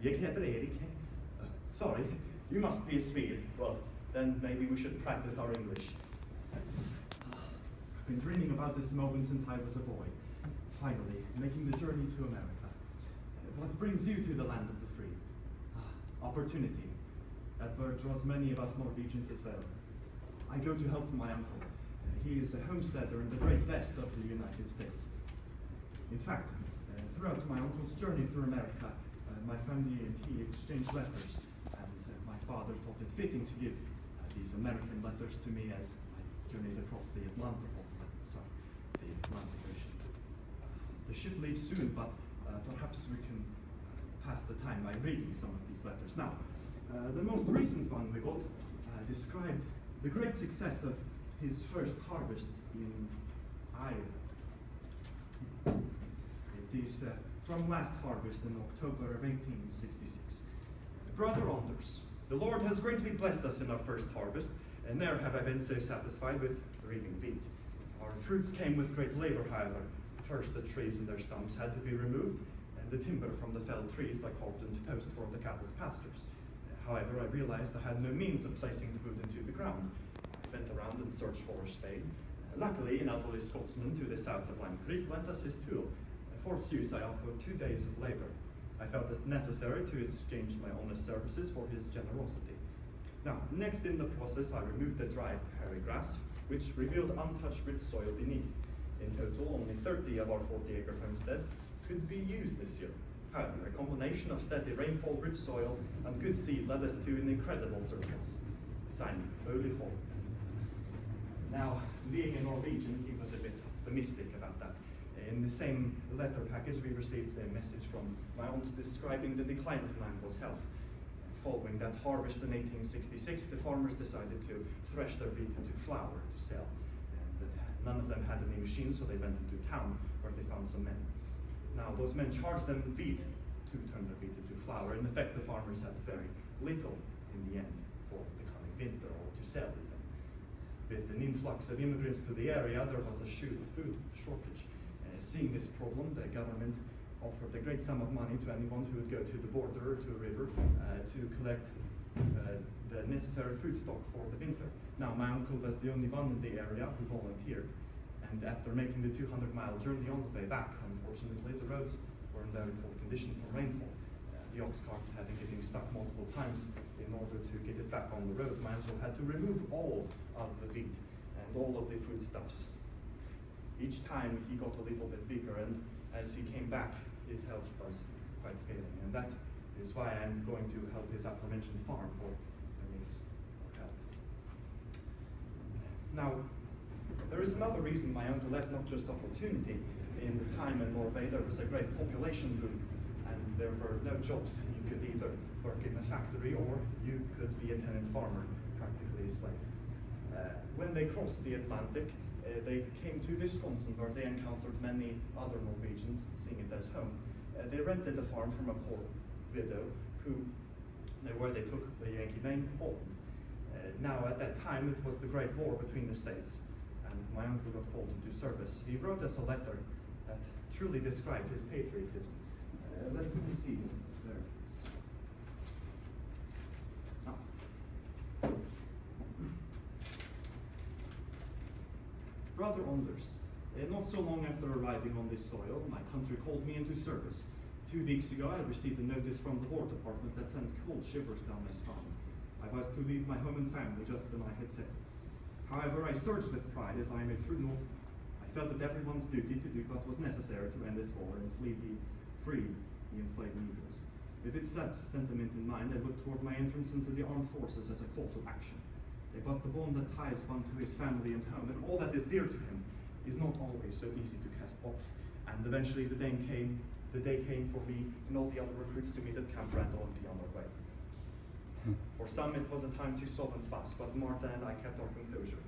Jag heter Erik. Sorry, you must be a Swede. Well, then maybe we should practice our English. I've been dreaming about this moment since I was a boy. Finally, making the journey to America. What brings you to the land of the free? Opportunity. That word draws many of us Norwegians as well. I go to help my uncle. He is a homesteader in the great west of the United States. In fact, throughout my uncle's journey through America, my family and he exchanged letters, and my father thought it fitting to give these American letters to me as I journeyed across the Atlantic Ocean. The ship leaves soon, but perhaps we can pass the time by reading some of these letters. Now, the most recent one we got described the great success of his first harvest in Iowa. It is from last harvest in October of 1866. Brother Anders, the Lord has greatly blessed us in our first harvest, and ne'er have I been so satisfied with reaping wheat. Our fruits came with great labor, however. First, the trees and their stumps had to be removed, and the timber from the felled trees I carved into posts for the cattle's pastures. However, I realized I had no means of placing the wood into the ground. I went around and searched for a spade. Luckily, an elderly Scotsman to the south of Lime Creek lent us his tool. For its use, I offered 2 days of labor. I felt it necessary to exchange my honest services for his generosity. Now, next in the process, I removed the dry prairie grass, which revealed untouched rich soil beneath. In total, only 30 of our 40-acre homestead could be used this year. However, a combination of steady rainfall, rich soil, and good seed led us to an incredible surplus. Signed, Ole Holt. Now, being a Norwegian, he was a bit optimistic about that. In the same letter package, we received a message from my aunt describing the decline of my uncle's health. Following that harvest in 1866, the farmers decided to thresh their wheat into flour to sell. And none of them had any machines, so they went into town where they found some men. Now, those men charged them wheat to turn their wheat into flour. In effect, the farmers had very little in the end for the coming winter or to sell even. With an influx of immigrants to the area, there was a food shortage. Seeing this problem, the government offered a great sum of money to anyone who would go to the border or to a river to collect the necessary food stock for the winter. Now, my uncle was the only one in the area who volunteered, and after making the 200-mile journey on the way back, unfortunately, the roads were in very poor condition from rainfall. The ox cart having getting stuck multiple times in order to get it back on the road, my uncle had to remove all of the wheat and all of the foodstuffs. Each time he got a little bit weaker, and as he came back, his health was quite failing. And that is why I'm going to help this aforementioned farm for their needs or help. Now, there is another reason my uncle left, not just opportunity. In the time in Norway, there was a great population boom, and there were no jobs. You could either work in a factory or you could be a tenant farmer, practically a slave. When they crossed the Atlantic, they came to Wisconsin, where they encountered many other Norwegians, seeing it as home. They rented a farm from a poor widow where they took the Yankee name Holland. Now, at that time, it was the Great War between the states, and my uncle got called into service. He wrote us a letter that truly described his patriotism. Let me see. There it is. Brother Anders, not so long after arriving on this soil, my country called me into service. 2 weeks ago, I received a notice from the War Department that sent cold shivers down my spine. I was to leave my home and family just when I had said it. However, I surged with pride as I am a true Northman. I felt it everyone's duty to do what was necessary to end this war and free the enslaved Negroes. With that sentiment in mind, I looked toward my entrance into the armed forces as a call to action. But the bond that ties one to his family and home and all that is dear to him is not always so easy to cast off. And eventually the day came for me and all the other recruits to meet at Camp Randall and be on our way. For some it was a time to sob and fuss, but Martha and I kept our composure.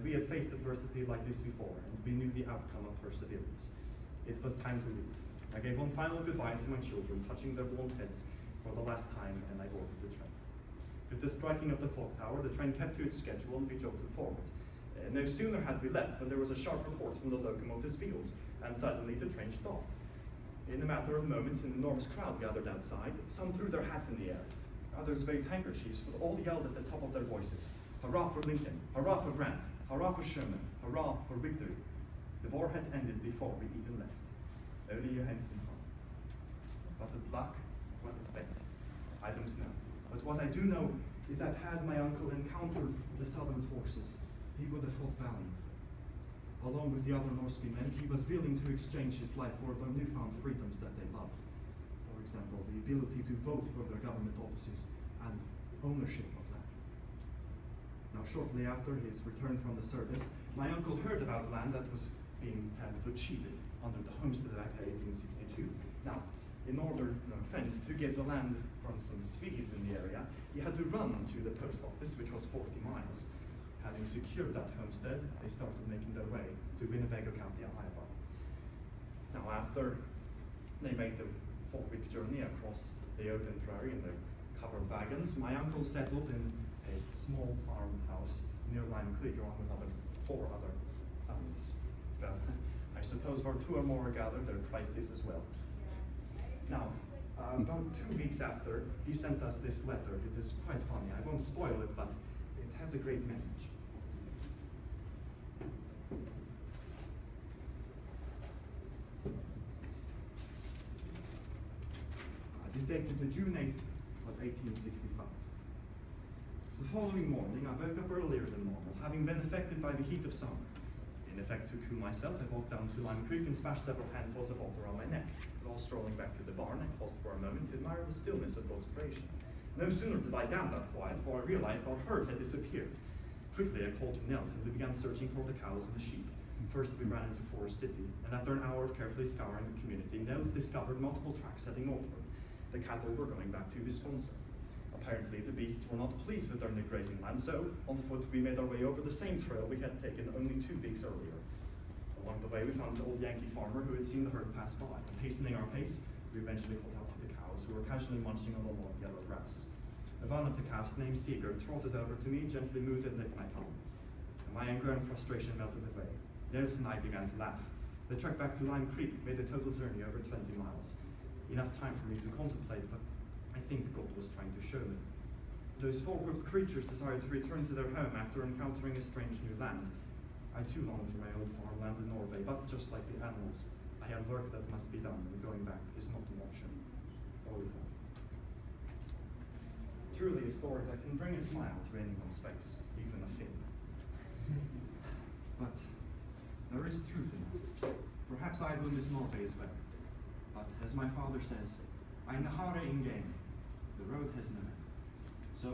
We had faced adversity like this before, and we knew the outcome of perseverance. It was time to leave. I gave one final goodbye to my children, touching their blond heads for the last time, and I boarded the train. With the striking of the clock tower, the train kept to its schedule and we jolted forward. No sooner had we left when there was a sharp report from the locomotive's wheels, and suddenly the train stopped. In a matter of moments, an enormous crowd gathered outside. Some threw their hats in the air. Others waved handkerchiefs, but all yelled at the top of their voices. Hurrah for Lincoln! Hurrah for Grant! Hurrah for Sherman! Hurrah for victory! The war had ended before we even left. Only a handsome heart. Was it luck? Was it fate? I don't know. But what I do know is that had my uncle encountered the Southern forces, he would have fought valiantly. Along with the other Norske men, he was willing to exchange his life for the newfound freedoms that they loved. For example, the ability to vote for their government offices and ownership of land. Now, shortly after his return from the service, my uncle heard about land that was being held for cheated under the Homestead Act of 1862. Now, in order, no offense, to get the land from some Swedes in the area, he had to run to the post office, which was 40 miles. Having secured that homestead, they started making their way to Winnebago County, Iowa. Now, after they made the 4-week journey across the open prairie in the covered wagons, my uncle settled in a small farmhouse near Lime Creek, along with 4 other families. Well, I suppose where 2 or more are gathered, their Christ is as well. Now, about 2 weeks after, he sent us this letter. It is quite funny. I won't spoil it, but it has a great message. It is dated the June 8th of 1865. The following morning, I woke up earlier than normal, having been affected by the heat of summer. In effect, to cool myself, I walked down to Lime Creek and splashed several handfuls of water on my neck. While strolling back to the barn, I paused for a moment to admire the stillness of God's creation. No sooner did I damn that quiet, for I realized our herd had disappeared. Quickly, I called to Nels, and we began searching for the cows and the sheep. First, we ran into Forest City, and after an hour of carefully scouring the community, Nels discovered multiple tracks heading northward. The cattle were going back to Wisconsin. Apparently, the beasts were not pleased with their new grazing land, so on foot we made our way over the same trail we had taken only 2 weeks earlier. Along the way, we found an old Yankee farmer who had seen the herd pass by. And hastening our pace, we eventually caught up to the cows, who were casually munching on the long yellow grass. One of the calves, named Seeger, trotted over to me, gently moved and licked my tongue. And my anger and frustration melted away. Nels and I began to laugh. The trek back to Lime Creek made the total journey over 20 miles. Enough time for me to contemplate what I think God was trying to show me. Those 4-hoofed creatures decided to return to their home after encountering a strange new land. I too longed for my old farmland in Norway, but just like the animals, I have work that must be done, and going back is not an option. Or we will. Truly a story that can bring a smile to anyone's face, even a fin. But there is truth in it. Perhaps Ireland is Norway as well. But as my father says, Eine Haare in game. The road has no end. So